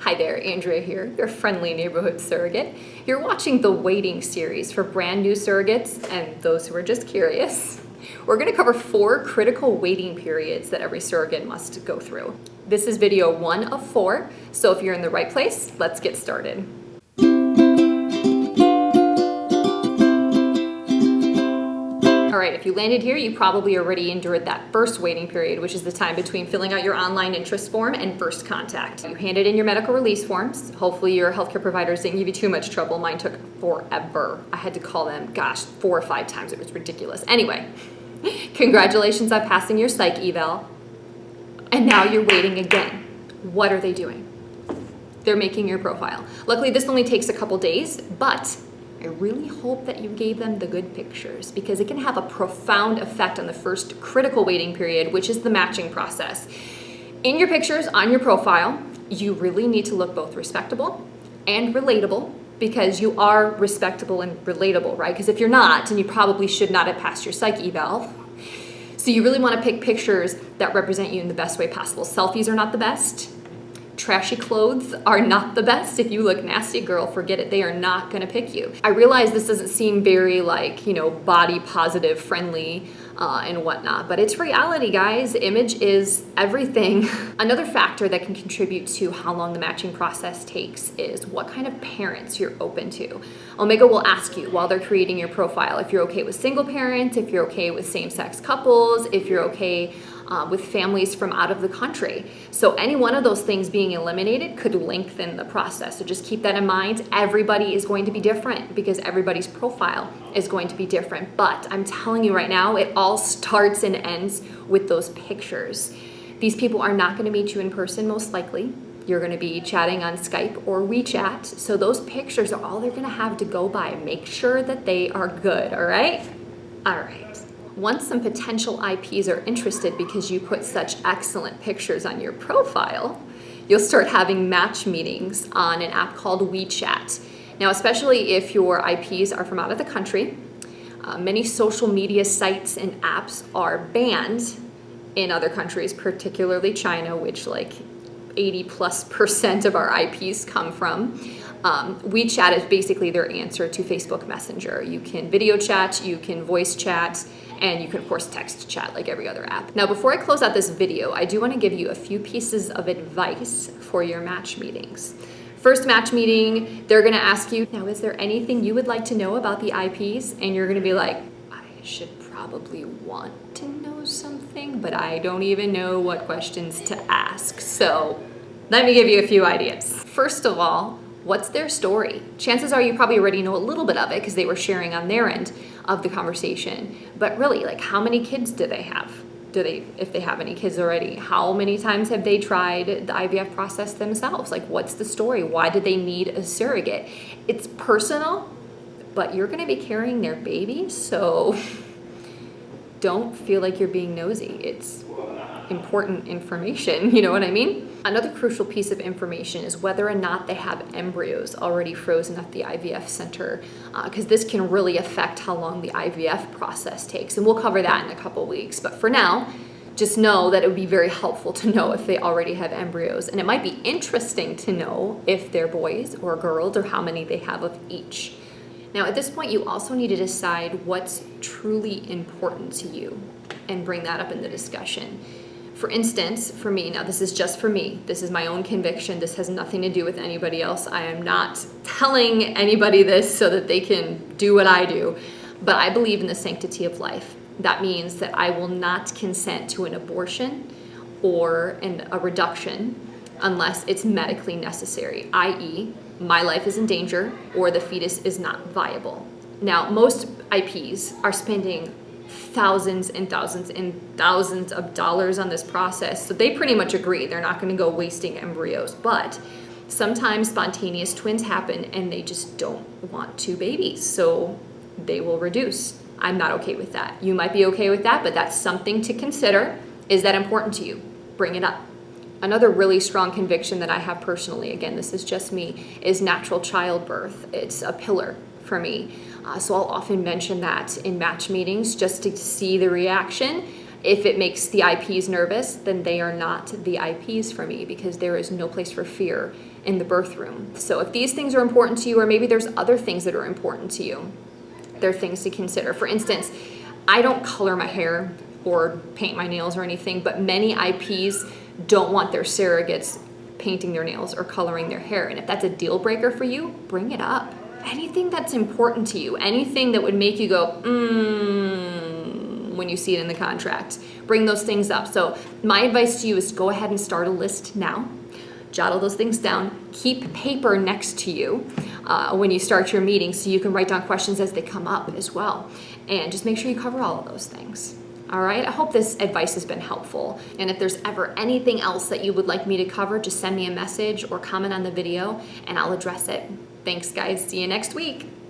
Hi there, Andrea here, your friendly neighborhood surrogate. You're watching the waiting series for brand new surrogates and those who are just curious. We're going to cover 4 critical waiting periods that every surrogate must go through. This is video 1 of 4, so if you're in the right place, let's get started. All right, if you landed here, you probably already endured that first waiting period, which is the time between filling out your online interest form and first contact. You handed in your medical release forms. Hopefully your healthcare providers didn't give you too much trouble. Mine took forever. I had to call them, 4 or 5 times. It was ridiculous. Anyway, congratulations on passing your psych eval. And now you're waiting again. What are they doing? They're making your profile. Luckily, this only takes a couple days, but I really hope that you gave them the good pictures because it can have a profound effect on the first critical waiting period, which is the matching process. In your pictures on your profile, you really need to look both respectable and relatable because you are respectable and relatable, right? Because if you're not, then you probably should not have passed your psych eval. So you really want to pick pictures that represent you in the best way possible. Selfies are not the best. Trashy clothes are not the best. If you look nasty, girl, forget it. They are not going to pick you. I realize this doesn't seem very body positive, friendly, and whatnot, but it's reality, guys. Image is everything. Another factor that can contribute to how long the matching process takes is what kind of parents you're open to. Omega will ask you while they're creating your profile if you're okay with single parents, if you're okay with same-sex couples, if you're okay with families from out of the country. So any one of those things being eliminated could lengthen the process. So just keep that in mind. Everybody is going to be different because everybody's profile is going to be different. But I'm telling you right now, it all starts and ends with those pictures. These people are not going to meet you in person most likely. You're going to be chatting on Skype or WeChat. So those pictures are all they're going to have to go by. Make sure that they are good, all right? All right. Once some potential IPs are interested because you put such excellent pictures on your profile, you'll start having match meetings on an app called WeChat. Now, especially if your IPs are from out of the country, many social media sites and apps are banned in other countries, particularly China, which 80+% of our IPs come from. WeChat is basically their answer to Facebook Messenger. You can video chat, you can voice chat, and you can, of course, text chat like every other app. Now, before I close out this video, I do want to give you a few pieces of advice for your match meetings. First match meeting, they're going to ask you, now, is there anything you would like to know about the IPs? And you're going to be like, I should probably want to know something, but I don't even know what questions to ask. So let me give you a few ideas. First of all, what's their story? Chances are you probably already know a little bit of it because they were sharing on their end of the conversation. But really, how many kids do they have? If they have any kids already, how many times have they tried the IVF process themselves? What's the story? Why did they need a surrogate? It's personal, but you're going to be carrying their baby, so don't feel like you're being nosy. It's important information, you know what I mean? Another crucial piece of information is whether or not they have embryos already frozen at the IVF center, because this can really affect how long the IVF process takes, and we'll cover that in a couple weeks. But for now, just know that it would be very helpful to know if they already have embryos, and it might be interesting to know if they're boys or girls or how many they have of each. Now, at this point, you also need to decide what's truly important to you and bring that up in the discussion. For instance, for me, now this is just for me, this is my own conviction, this has nothing to do with anybody else. I am not telling anybody this so that they can do what I do, but I believe in the sanctity of life. That means that I will not consent to an abortion or a reduction unless it's medically necessary, i.e., my life is in danger or the fetus is not viable. Now, most IPs are spending thousands and thousands and thousands of dollars on this process. So they pretty much agree they're not going to go wasting embryos. But sometimes spontaneous twins happen and they just don't want 2 babies. So they will reduce. I'm not okay with that. You might be okay with that, but that's something to consider. Is that important to you? Bring it up. Another really strong conviction that I have personally, again, this is just me, is natural childbirth. It's a pillar for me. So I'll often mention that in match meetings just to see the reaction. If it makes the IPs nervous, then they are not the IPs for me, because there is no place for fear in the birth room. So if these things are important to you, or maybe there's other things that are important to you, they're things to consider. For instance, I don't color my hair or paint my nails or anything, but many IPs don't want their surrogates painting their nails or coloring their hair. And if that's a deal breaker for you, bring it up. Anything that's important to you, anything that would make you go, when you see it in the contract, bring those things up. So my advice to you is go ahead and start a list now. Jot all those things down. Keep paper next to you when you start your meeting, so you can write down questions as they come up as well. And just make sure you cover all of those things. All right, I hope this advice has been helpful. And if there's ever anything else that you would like me to cover, just send me a message or comment on the video and I'll address it. Thanks, guys. See you next week.